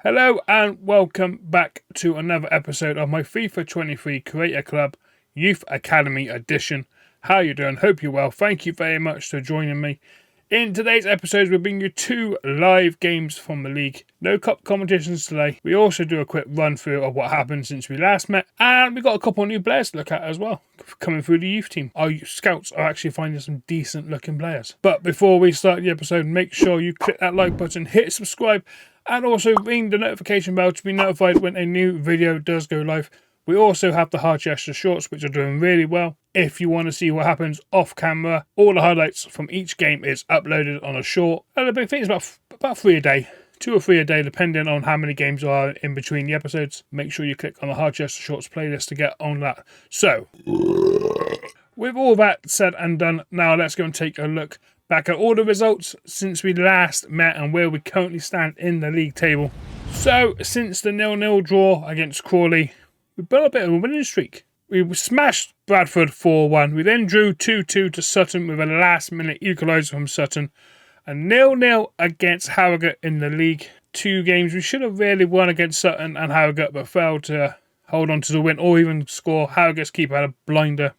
Hello and welcome back to another episode of my FIFA 23 Creator Club Youth Academy Edition. How you doing? Hope you're well. Thank you very much for joining me. In today's episode, we'll bring you 2 live games from the league. No cup competitions today. We also do a quick run through of what happened since we last met. And we've got a couple of new players to look at as well, coming through the youth team. Our scouts are actually finding some decent looking players. But before we start the episode, make sure you click that like button, hit subscribe, and also ring the notification bell to be notified when a new video does go live. We also have the Harchester shorts, which are doing really well. If you want to see what happens off camera, all the highlights from each game is uploaded on a short. And I think it's about 3 a day. 2 or 3 a day, depending on how many games are in between the episodes. Make sure you click on the Harchester shorts playlist to get on that. So, with all that said and done, now let's go and take a look back at all the results since we last met and where we currently stand in the league table. So, since the 0-0 draw against Crawley, we built a bit of a winning streak. We smashed Bradford 4-1. We then drew 2-2 to Sutton with a last-minute equaliser from Sutton. And 0-0 against Harrogate in the league. 2 games we should have really won against Sutton and Harrogate, but failed to hold on to the win or even score. Harrogate's keeper had a blinder.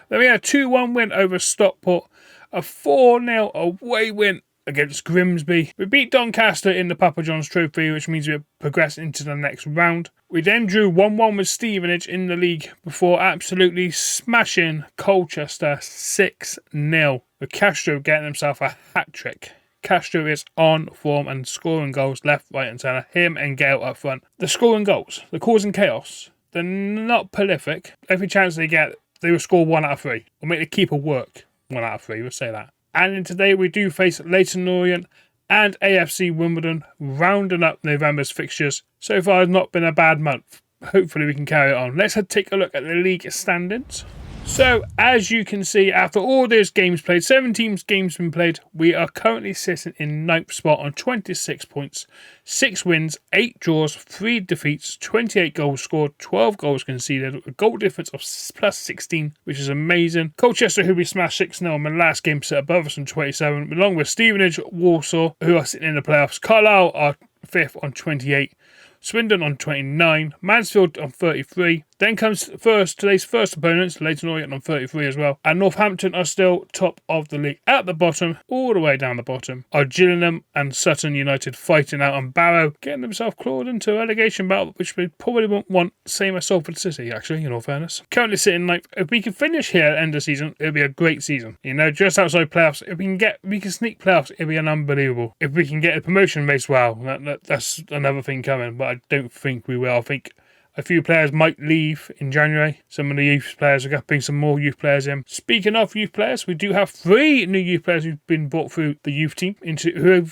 Then we had a 2-1 win over Stockport. A 4-0 away win against Grimsby. We beat Doncaster in the Papa John's Trophy, which means we progress into the next round. We then drew 1-1 with Stevenage in the league before absolutely smashing Colchester 6-0, with Castro getting himself a hat-trick. Castro is on form and scoring goals left, right and centre. Him and Gale up front. They're scoring goals. They're causing chaos. They're not prolific. Every chance they get, they will score 1 out of 3. Or make the keeper work 1 out of 3, we'll say that. And in today we do face Leyton Orient and AFC Wimbledon, rounding up November's fixtures. So far it's not been a bad month. Hopefully we can carry it on. Let's take a look at the league standings. So, as you can see, after all those games played, 17 games been played, we are currently sitting in 9th spot on 26 points, 6 wins, 8 draws, 3 defeats, 28 goals scored, 12 goals conceded, a goal difference of plus 16, which is amazing. Colchester, who we smashed 6-0 in the last game, set above us on 27, along with Stevenage, Walsall, who are sitting in the playoffs. Carlisle are 5th on 28. Swindon on 29, Mansfield on 33. Then comes today's first opponents, Leyton Orient on 33 as well. And Northampton are still top of the league. At the bottom, all the way down the bottom, are Gillingham and Sutton United fighting out, and Barrow getting themselves clawed into a relegation battle, which we probably won't want, same as Salford City, actually, in all fairness. Currently sitting like, if we can finish here at the end of the season, it'll be a great season. You know, just outside playoffs, if we can sneak playoffs, it'll be an unbelievable. If we can get a promotion race, well, that's another thing coming, but I don't think we will. I think a few players might leave in January. Some of the youth players are going to bring some more youth players in. Speaking of youth players, we do have 3 new youth players who've been brought through the youth team.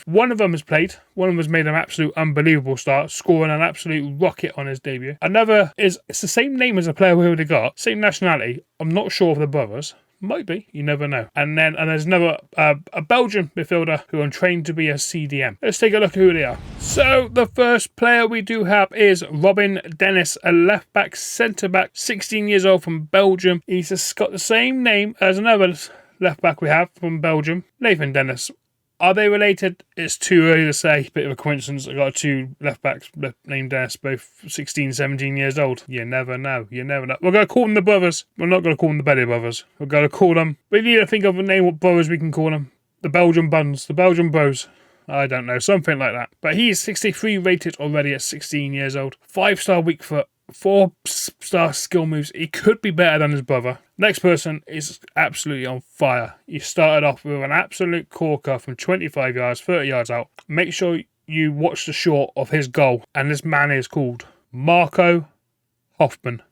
One of them has played. One of them has made an absolute unbelievable start, scoring an absolute rocket on his debut. Another it's the same name as a player we already got, same nationality. I'm not sure of the brothers. Might be, you never know. And there's another a Belgian midfielder who are trained to be a CDM. Let's take a look at who they are. So the first player we do have is Robin Dennis, a left back, centre back, 16 years old from Belgium. He's just got the same name as another left back we have from Belgium, Leyton Dennis. Are they related? It's too early to say. Bit of a coincidence. I got 2 left backs named Dennis, both 16, 17 years old. You never know. You never know. We're going to call them the brothers. We're not going to call them the Belly brothers. We're going to call them. We need to think of a name what brothers we can call them. The Belgian Buns. The Belgian Bros. I don't know. Something like that. But he is 63 rated already at 16 years old. 5-star weak foot. 4-star skill moves. He could be better than his brother. Next person is absolutely on fire. He started off with an absolute corker from 25 yards, 30 yards out. Make sure you watch the short of his goal. And this man is called Marco Hoffman.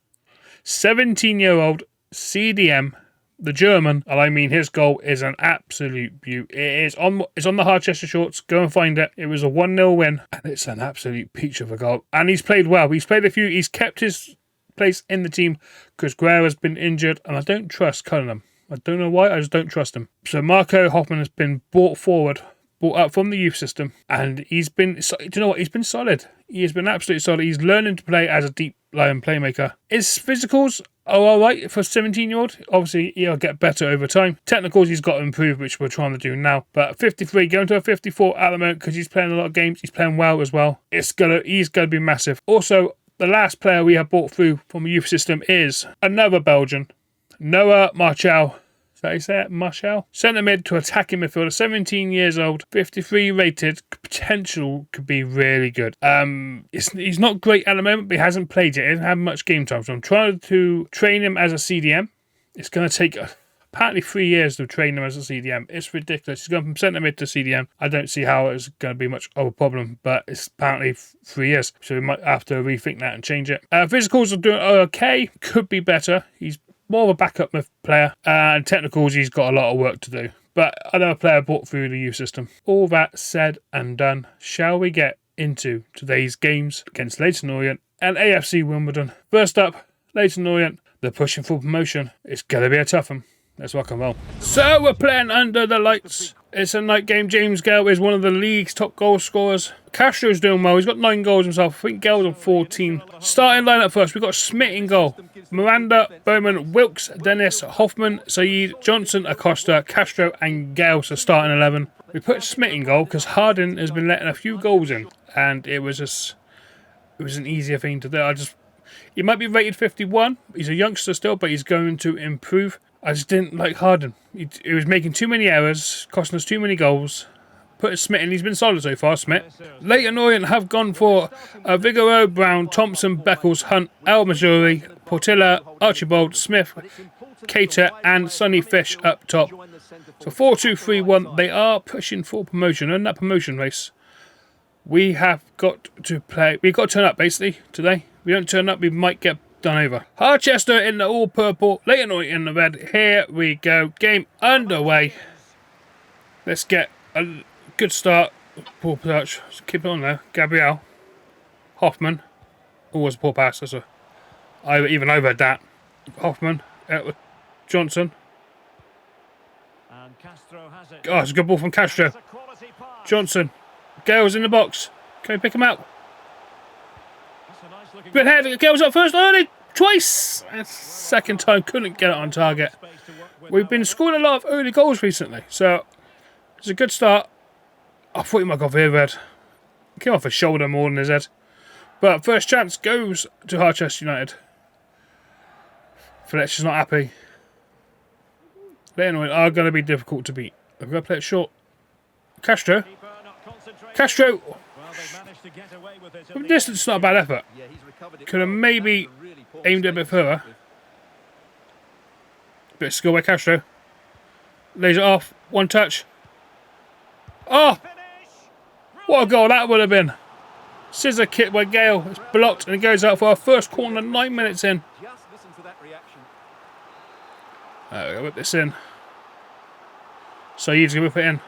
17-year-old CDM. The German, and I mean his goal is an absolute beaut. It's on the Harchester shorts. Go and find it. It was a 1-0 win, and it's an absolute peach of a goal. And he's played well. He's played a few. He's kept his place in the team because Guerra has been injured, and I don't trust Cunningham. I don't know why. I just don't trust him. So Marco Hoffman has been brought up from the youth system, and he's been. Do you know what? He's been solid. He has been absolutely solid. He's learning to play as a deep line playmaker. His physicals all right for a 17-year-old. Obviously, he'll get better over time. Technicals, he's got to improve, which we're trying to do now. But 53, going to a 54 at the moment because he's playing a lot of games. He's playing well as well. He's gonna be massive. Also, the last player we have brought through from the youth system is another Belgian, Noah Marchal. Is that how you say it? Marshall? Centre mid to attacking midfielder, 17 years old, 53 rated, potential could be really good. He's not great at the moment, but he hasn't played yet. He hasn't had much game time, so I'm trying to train him as a CDM. It's going to take apparently 3 years to train him as a CDM. It's ridiculous. He's going from centre mid to CDM. I don't see how it's going to be much of a problem, but it's apparently 3 years, so we might have to rethink that and change it. Physicals are doing okay, could be better. He's more of a backup player, and technicals, he's got a lot of work to do. But another player brought through the youth system. All that said and done, shall we get into today's games against Leyton Orient and AFC Wimbledon? First up, Leyton Orient. They're pushing for promotion. It's going to be a tough one. Let's rock and roll. So we're playing under the lights. It's a night game. James Gale is one of the league's top goal scorers. Castro's doing well. He's got 9 goals himself. I think Gale's on 14. Starting lineup first. We've got Smith in goal. Miranda, Bowman, Wilkes, Dennis, Hoffman, Saeed, Johnson, Acosta, Castro and Gale. So starting 11. We put Smith in goal because Harden has been letting a few goals in. And it was an easier thing to do. He might be rated 51. He's a youngster still, but he's going to improve. I just didn't like Harden. He was making too many errors, costing us too many goals. Put Smith in. He's been solid so far, Smith. Leyton Orient have gone for Vigoro, Brown, Thompson, Beckles, Hunt, El Missouri, Portilla, Archibald, Smith, Cater, and Sonny Fish up top. So 4-2-3-1. They are pushing for promotion. In that promotion race, we have got to play. We've got to turn up, basically, today. If we don't turn up, we might get done over. Harchester in the all-purple, Leyton Orient in the red. Here we go. Game underway. Let's get a good start. Poor touch. Just keep it on there. Gabriel. Hoffman. Always a poor pass. I even overheard that. Hoffman. Johnson. Oh, it's a good ball from Castro. Johnson. Gale's in the box. Can we pick him out? Good head. Gale's up first early. Twice. Second time. Couldn't get it on target. We've been scoring a lot of early goals recently. So, it's a good start. I thought he might have got the head. Came off his shoulder more than his head. But first chance goes to Harchester United. Fletcher's not happy. Leyton Orient are going to be difficult to beat. They're going to play it short. Castro. Castro. From distance, not a bad effort. Could have maybe aimed it a bit further. Bit of skill by Castro. Lays it off. One touch. Oh! What a goal that would have been. Scissor kick by Gale. It's blocked and it goes out for our first corner 9 minutes in. We'll whip this in. So he's going to whip it in.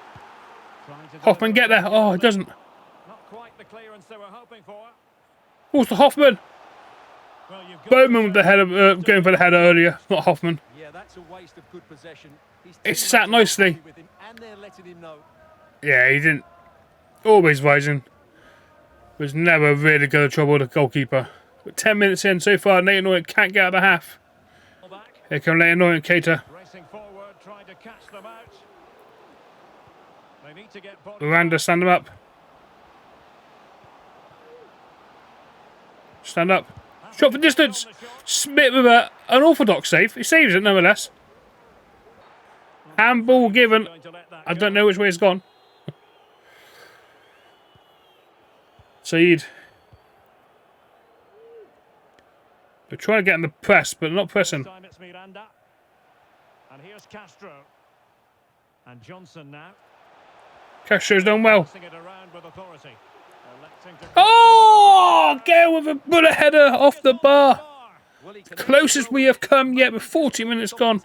Hoffman, get there. Oh, it doesn't. Oh, it's the Hoffman. Bowman with the header, going for the header earlier. Not Hoffman. It's sat nicely. Yeah, he didn't. Always rising. Was never really going to trouble the goalkeeper. But 10 minutes in so far, Leyton Orient can't get out of the half. Here come Leyton Orient, Cater. Miranda, stand him up. Stand up. Shot for distance. Smith with an unorthodox save. He saves it nonetheless. Handball given. I don't know which way it's gone. Saeed. They're trying to get in the press, but not pressing. And here's Castro. And Johnson now. Castro's done well. Oh! Gale with a bullet header off the bar. Closest we have come yet with 40 minutes gone.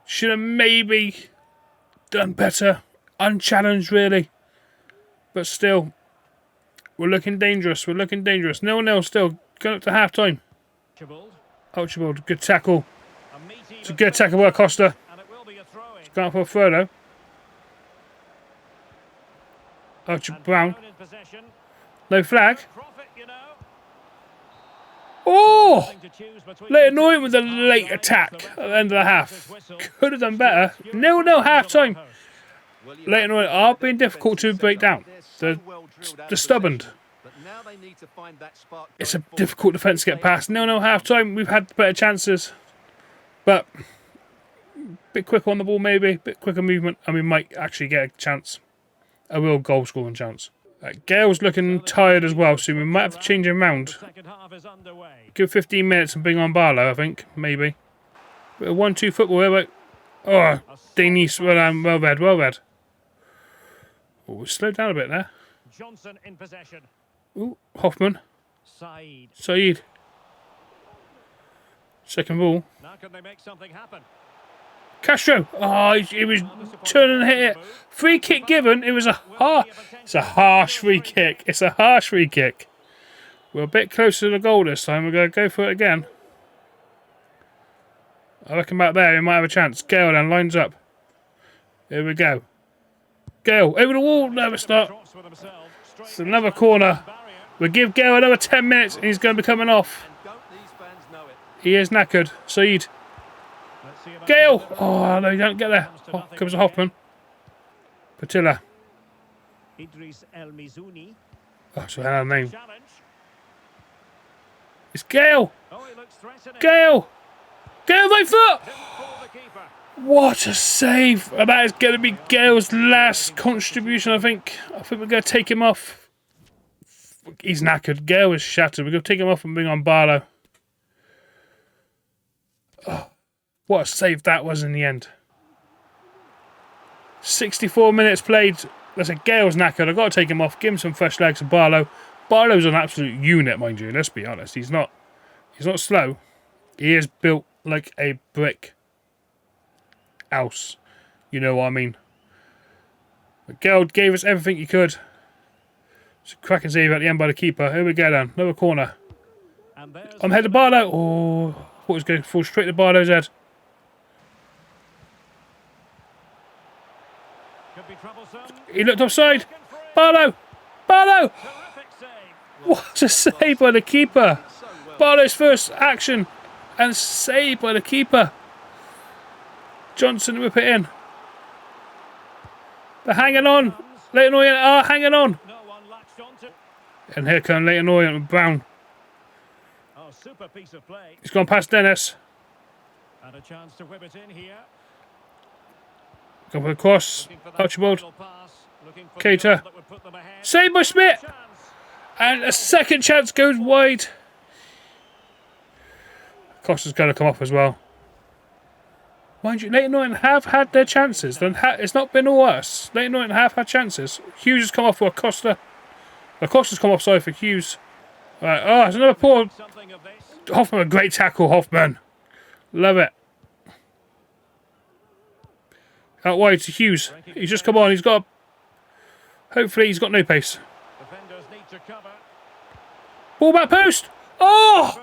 Should have maybe done better. Unchallenged, really. But still, we're looking dangerous. We're looking dangerous. 0-0 still. Going up to half-time. Archibald, good tackle. It's a good tackle by Acosta. It's going for a throw, though. Archibald Brown. No flag. Oh! Leyton Orient with a late attack at the end of the half. Could have done better. 0-0 half-time. Leyton Orient are being difficult to break down. They're stubborn. It's a difficult defence to get past. 0-0 half-time. We've had better chances. But a bit quicker on the ball maybe. A bit quicker movement. And we might actually get a chance. A real goal-scoring chance. Gale's looking tired as well, so we might have to change him round. Give 15 minutes and bring on Barlow, I think, maybe. Bit of 1-2 football here, but... Oh, Denise, well read. Oh, we slowed down a bit there. Johnson in possession. Ooh, Hoffman. Saeed. Second ball. Now can they make something happen? Castro. Oh, he was turning and hit it. Free kick given. It's a harsh free kick. It's a harsh free kick. We're a bit closer to the goal this time. We're going to go for it again. I reckon about there we might have a chance. Gale then lines up. Here we go. Gale over the wall. No, it's not. It's another corner. We'll give Gale another 10 minutes and he's going to be coming off. He is knackered. Saeed. Gale! Oh, no, you don't get there. Oh, comes a Hoffman. Patilla. Oh, so her name. It's Gale! Gale! Gale, right foot! What a save! And that is going to be Gale's last contribution, I think. I think we're going to take him off. He's knackered. Gale is shattered. We're going to take him off and bring on Barlow. Oh. What a save that was in the end. 64 minutes played. Let's say Gale's knackered. I've got to take him off. Give him some fresh legs and Barlow. Barlow's an absolute unit, mind you. Let's be honest. He's not slow. He is built like a brick house. You know what I mean. But Gale gave us everything he could. It's a cracking save at the end by the keeper. Here we go then. Another corner. I'm head to Barlow. Oh, I thought it was going to fall straight to Barlow's head. He looked offside. Barlow! Barlow! What a save by the keeper. Barlow's first action and save by the keeper. Johnson whip it in. They're hanging on. Leyton Orient are hanging on. And here come Leyton Orient with Brown. He's gone past Dennis. And a chance to whip it in here. Go for the cross. Archibald. Cater. Saved by Smith. And a second chance goes wide. Costa's going to come off as well. Mind you, Leyton Orient have had their chances. It's not been all us. Leyton Orient have had chances. Hughes has come off for Acosta. Acosta's come off, sorry, for Hughes. Right. Oh, it's another poor... Hoffman, a great tackle, Hoffman. Love it. Out wide to Hughes. He's just come on. He's got... Hopefully he's got no pace. Ball back post. Oh!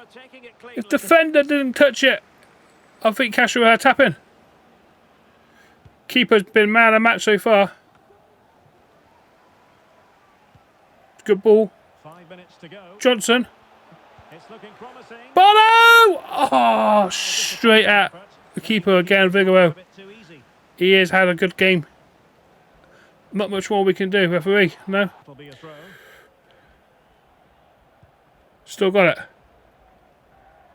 If defender didn't touch it, I think Castro had a tap in. Keeper's been man of the match so far. Good ball. 5 minutes to go. Johnson. It's looking promising. Barlow! Oh, straight at the keeper again, Vigoro. He has had a good game. Not much more we can do, referee. No. Still got it.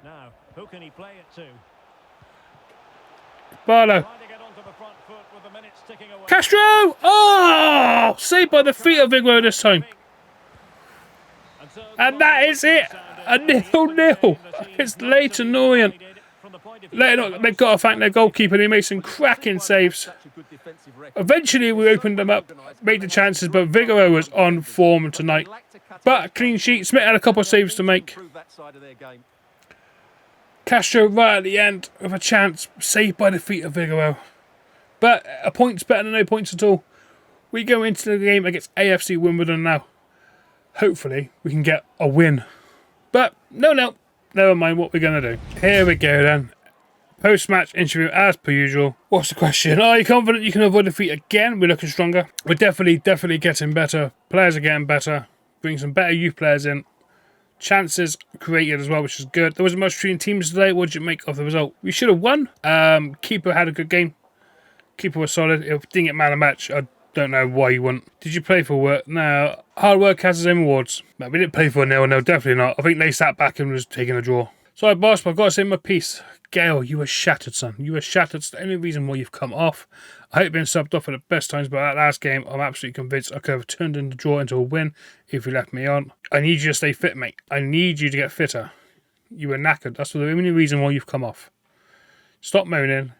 Now, who can he play it to? Barlow. Castro! Oh! Saved by the feet of Vigoro this time. And that is it. A 0-0. It's Leyton Orient. They've got to thank their goalkeeper. He made some cracking saves. Eventually we opened them up, made the chances, but Vigoro was on form tonight. But a clean sheet. Smith had a couple of saves to make. Castro right at the end with a chance, saved by the feet of Vigoro. But a point's better than no points at all. We go into the game against AFC Wimbledon now. Hopefully we can get a win. But no, never mind what we're going to do. Here we go then. Post-match interview as per usual. What's the question? Are you confident you can avoid defeat again? We're looking stronger. We're definitely getting better. Players are getting better. Bring some better youth players in Chances created as well, which is good. There wasn't much between teams today. What did you make of the result? We should have won. Keeper had a good game. Keeper was solid. If didn't get man of the match, I don't know why you wouldn't. Did you play for work? No. Hard work has its own rewards. No, we didn't play for a 0-0. No, definitely not. I think they sat back and was taking a draw. Sorry, boss, but I've got to say my piece. Gale, you were shattered, son. You were shattered. It's the only reason why you've come off. I hope you've been subbed off at the best times, but that last game, I'm absolutely convinced I could have turned in the draw into a win if you left me on. I need you to stay fit, mate. I need you to get fitter. You were knackered. That's the only reason why you've come off. Stop moaning.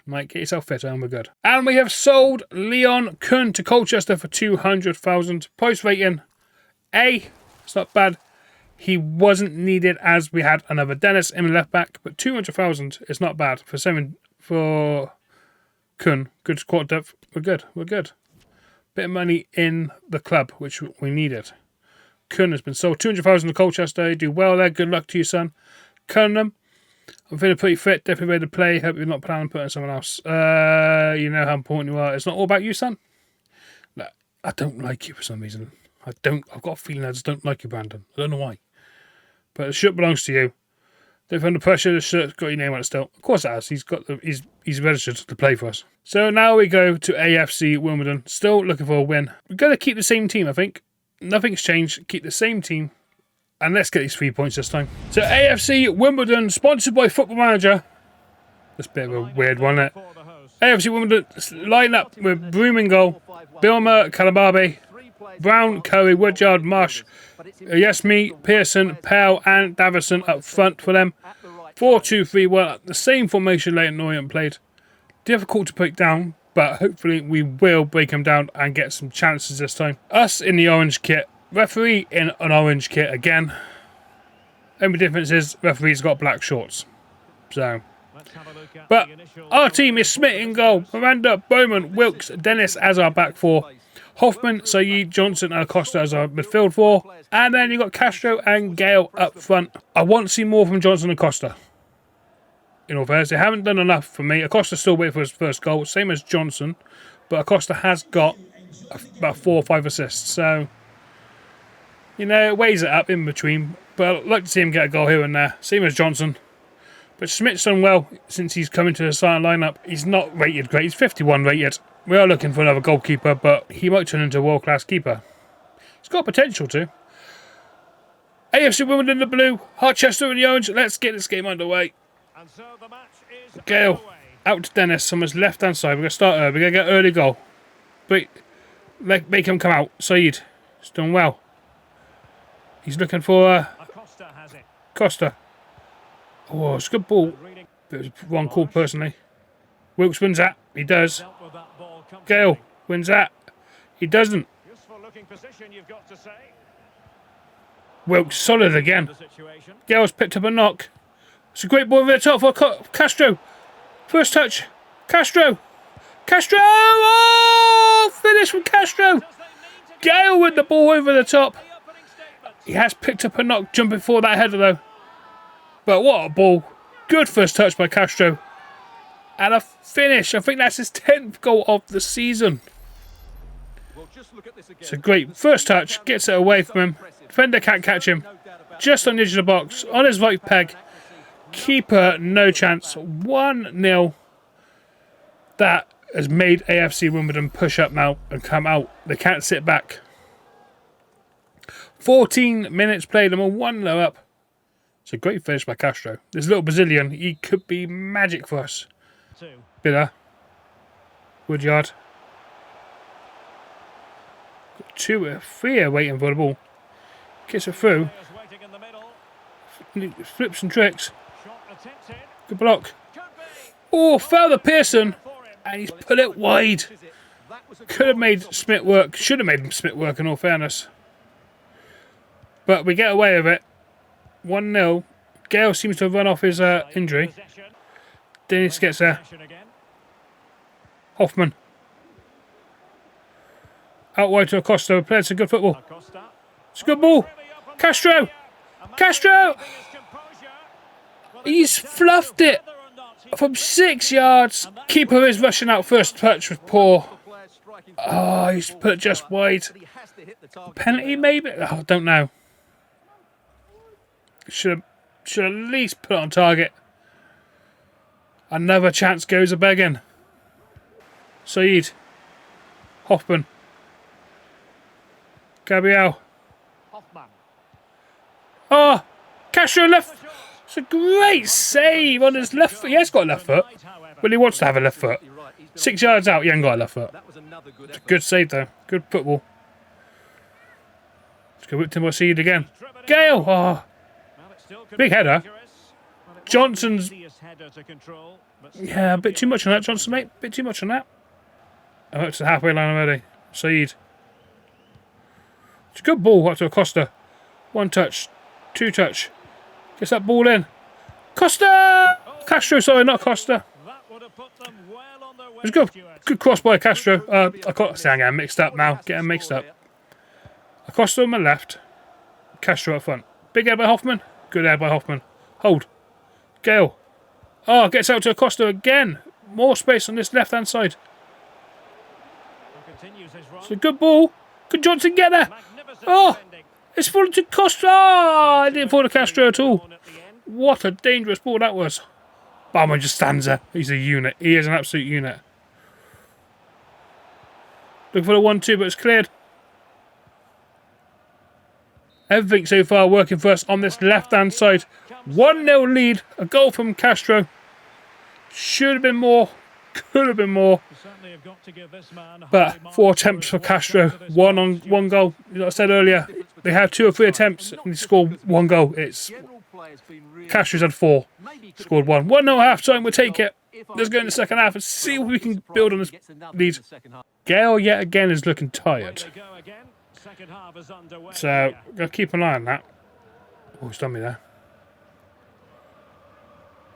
Mate, get yourself fitter and we're good. And we have sold Leon Kun to Colchester for 200,000. Price rating A. It's not bad. He wasn't needed as we had another Dennis in the left back, but 200,000 is not bad for Kun. Good squad depth. We're good. We're good. Bit of money in the club, which we needed. Kun has been sold 200,000 to Colchester. You do well there. Good luck to you, son. Cunningham. I'm feeling pretty fit. Definitely ready to play. Hope you're not planning on putting someone else. You know how important you are. It's not all about you, son. No, I don't like you for some reason. I've got a feeling I just don't like you, Brandon. I don't know why. But the shirt belongs to you. Don't feel under pressure. The shirt's got your name on it still. Of course it has. He's registered to play for us. So now we go to AFC Wimbledon. Still looking for a win. We're going to keep the same team, I think. Nothing's changed. Keep the same team. And let's get these 3 points this time. So AFC Wimbledon, sponsored by Football Manager. That's a bit of a weird one, isn't it? AFC Wimbledon line up with Broom in goal, Bilmer, Calababe, Brown, Curry, Woodyard, Marsh, Yesme, Pearson, Powell and Davison up front for them. 4-2-3-1, the same formation Leyton Orient played. Difficult to break down, but hopefully we will break them down and get some chances this time. Us in the orange kit. Referee in an orange kit again. Only difference is referee's got black shorts. So, but our team is Smith in goal. Miranda, Bowman, Wilkes, Dennis as our back four. Hoffman, Saeed, Johnson and Acosta as our midfield four. And then you've got Castro and Gale up front. I want to see more from Johnson and Acosta. In all fairness, they haven't done enough for me. Acosta still waiting for his first goal, same as Johnson. But Acosta has got about 4 or 5 assists. So, you know, it weighs it up in between. But I'd like to see him get a goal here and there. Same as Johnson. But Schmidt's done well since he's come into the starting lineup. He's not rated great. He's 51 rated. We are looking for another goalkeeper, but he might turn into a world-class keeper. He's got potential to. AFC Wimbledon in the blue. Harchester in the orange. Let's get this game underway. And so the match is Gale. underway. Out to Dennis. Someone's left-hand side. We're going to start early. We're going to get early goal. Make him come out. Saeed. He's done well. He's looking for Acosta has it. Costa. Oh, it's a good ball. But it was wrong call personally. Wilkes wins that. He does. Dealt with that ball comfortably. Gale wins that. He doesn't. Useful looking position, you've got to say. Wilkes solid again. The situation. Gale's picked up a knock. It's a great ball over the top for Castro. First touch. Castro. Castro! Oh! Finish from Castro. Gale with the ball over the top. He has picked up a knock jumping for that header though. But what a ball. Good first touch by Castro. And a finish. I think that's his 10th goal of the season. It's a great first touch. Gets it away from him. Defender can't catch him. Just on the edge of the box. On his right peg. Keeper, no chance. 1-0. That has made AFC Wimbledon push up now and come out. They can't sit back. 14 minutes played and we're 1-0 up. It's a great finish by Castro. This little Brazilian, he could be magic for us. Biller. Woodyard. Got 3 waiting for the ball. Gets it through. Flips and tricks. Good block. Oh, fell to Pearson. And he's put it wide. Could have made Smith work. Should have made Smith work in all fairness. But we get away with it. 1-0. Gale seems to have run off his injury. Dennis gets there. Hoffman. Out wide to Acosta. Played some good football. It's a good ball. Castro. Castro. He's fluffed it from 6 yards. Keeper is rushing out. First touch was poor. Oh, he's put it just wide. Penalty maybe? Oh, I don't know. Should at least put it on target. Another chance goes a-begging. Saeed. Hoffman. Gabriel. Oh! Castro left. It's a great save on his left foot. He has got a left foot. Well, he wants to have a left foot. 6 yards out, he ain't got a left foot. It's a good save, though. Good football. Let's go with Tim Saeed again. Gale! Oh. Big header. Johnson's... Yeah, a bit too much on that, Johnson, mate. A bit too much on that. I'm up to the halfway line already. Saeed. It's a good ball up to Acosta. 1 touch. 2 touch. Gets that ball in. Costa! Castro, sorry, not Costa. It was good. Good cross by Castro. I'm getting mixed up now. Getting mixed up. Acosta on my left. Castro up front. Big head by Hoffman. Good head by Hoffman. Hold. Gale. Oh, gets out to Acosta again. More space on this left-hand side. It's a good ball. Could Johnson get there? Oh, it's fallen to Costa. Oh, it didn't fall to Castro at all. What a dangerous ball that was. Barman just stands there. He's a unit. He is an absolute unit. Looking for the 1-2, but it's cleared. Everything so far working for us on this left-hand side. 1-0 lead. A goal from Castro. Should have been more. Could have been more. But 4 attempts for Castro. 1 goal. Like I said earlier, they had 2 or 3 attempts and they scored 1 goal. It's Castro's had 4. Scored 1. 1-0 half-time. We'll take it. Let's go in the second half and see what we can build on this lead. Gale yet again is looking tired. So, got to keep an eye on that. Oh, he's done me there.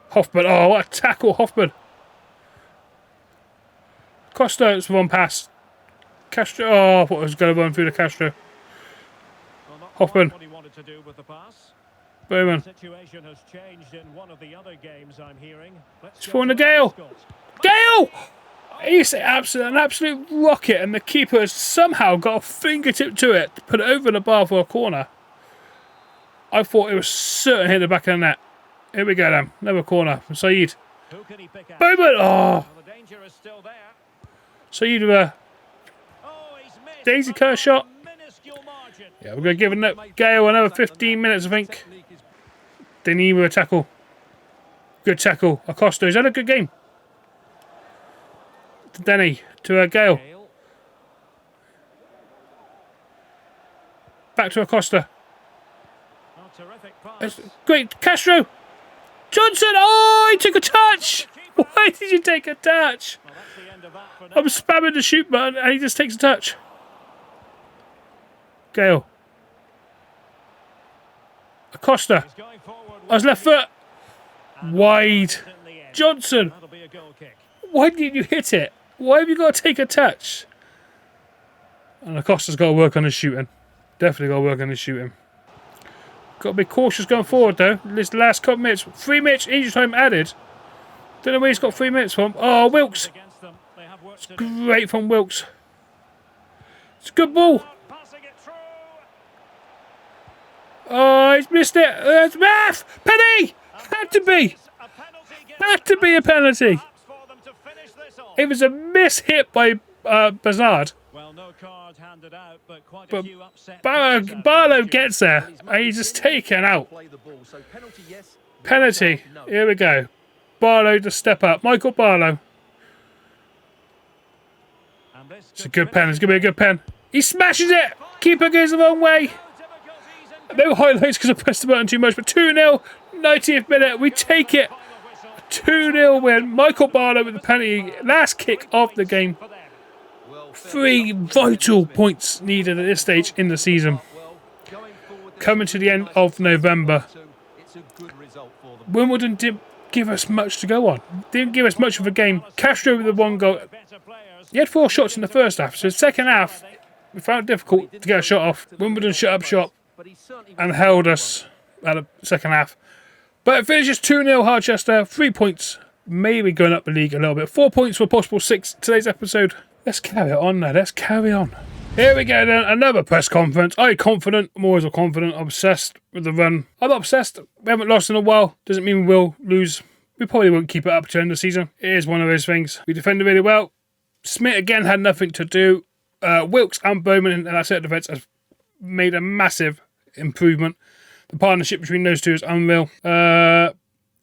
Hoffman. Oh, what a tackle, Hoffman. Costa, it's 1 pass. Castro. Oh, I thought I was going to run through the Castro. Hoffman. Bowman. It's for the Gale. Gale! He's an absolute rocket, and the keeper has somehow got a fingertip to it to put it over the bar for a corner. I thought it was certain hit the back of the net. Here we go then. Another corner from Saeed. Bowman! Oh! Saeed with a daisy cut shot. Yeah, we're going to give Gale another 15 minutes, I think. They need a tackle. Good tackle. Acosta. He's had a good game. To Denny. To Gale. Back to Acosta. It's great. Castro. Johnson. Oh, he took a touch. Why did you take a touch? I'm spamming the shoot button and he just takes a touch. Gale. Acosta. On his left foot. Wide. Johnson. Why didn't you hit it? Why have you got to take a touch? And Acosta's got to work on his shooting. Definitely got to work on his shooting. Got to be cautious going forward though. This last couple minutes. 3 minutes each time added. Don't know where he's got 3 minutes from. Oh, Wilkes. It's great from Wilkes. It's a good ball. Oh, he's missed it. It's Math! Penny! Had to be. Had to be a penalty. It was a miss hit by Bazard. But Barlow gets there and he's just taken out. Penalty. Here we go. Barlow to step up. Michael Barlow. It's a good pen. It's going to be a good pen. He smashes it. Keeper goes the wrong way. No highlights because I pressed the button too much. But 2-0. 90th minute. We take it. 2-0 win. Michael Barlow with the penalty. Last kick of the game. 3 vital points needed at this stage in the season. Coming to the end of November. Wimbledon didn't give us much to go on. Didn't give us much of a game. Castro with the 1 goal. He had 4 shots in the first half. So the second half, we found it difficult to get a shot off. Wimbledon shut up shop and held us at the second half. But it finishes 2-0 Harchester. 3 points. Maybe going up the league a little bit. 4 points for a possible 6 today's episode. Let's carry it on now. Let's carry on. Here we go then, another press conference. I'm confident, I'm always confident, obsessed with the run. I'm not obsessed, we haven't lost in a while, doesn't mean we will lose. We probably won't keep it up to the end of the season. It is one of those things. We defended really well. Smith again had nothing to do. Wilkes and Bowman in that set of defence has made a massive improvement. The partnership between those two is unreal.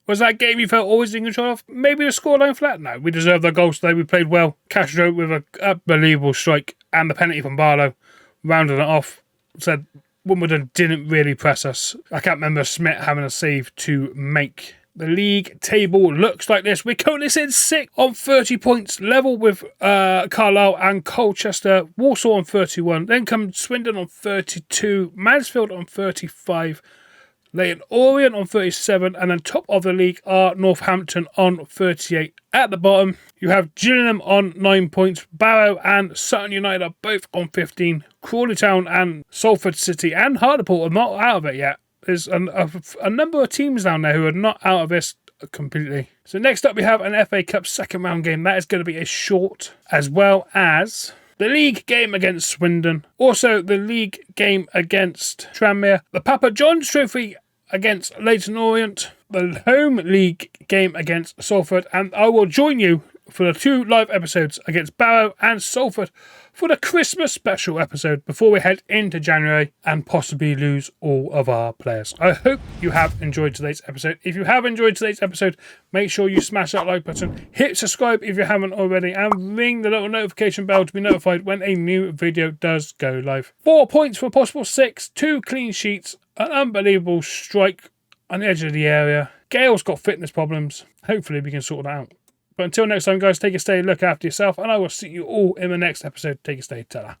Was that game you felt always in control of? Maybe the scoreline flat? No, we deserved our goals today. We played well. Castro with an unbelievable strike and the penalty from Barlow rounded it off. Said Wimbledon didn't really press us. I can't remember Smith having a save to make. The league table looks like this. We're currently sitting 6th on 30 points, level with Carlisle and Colchester. Walsall on 31. Then comes Swindon on 32. Mansfield on 35. Leyton Orient on 37, and then top of the league are Northampton on 38. At the bottom, you have Gillingham on 9 points. Barrow and Sutton United are both on 15. Crawley Town and Salford City and Hartlepool are not out of it yet. There's a number of teams down there who are not out of this completely. So next up, we have an FA Cup second round game. That is going to be a short, as well as the league game against Swindon. Also, the league game against Tranmere. The Papa John's Trophy against Leyton Orient. The home league game against Salford. And I will join you for the 2 live episodes against Barrow and Salford for the Christmas special episode before we head into January and possibly lose all of our players. I hope you have enjoyed today's episode. If you have enjoyed today's episode, make sure you smash that like button, hit subscribe if you haven't already, and ring the little notification bell to be notified when a new video does go live. 4 points for a possible 6, 2 clean sheets, an unbelievable strike on the edge of the area. Gail's got fitness problems. Hopefully we can sort that out. But until next time, guys, take a stay, look after yourself, and I will see you all in the next episode. Take a stay, ta-ra.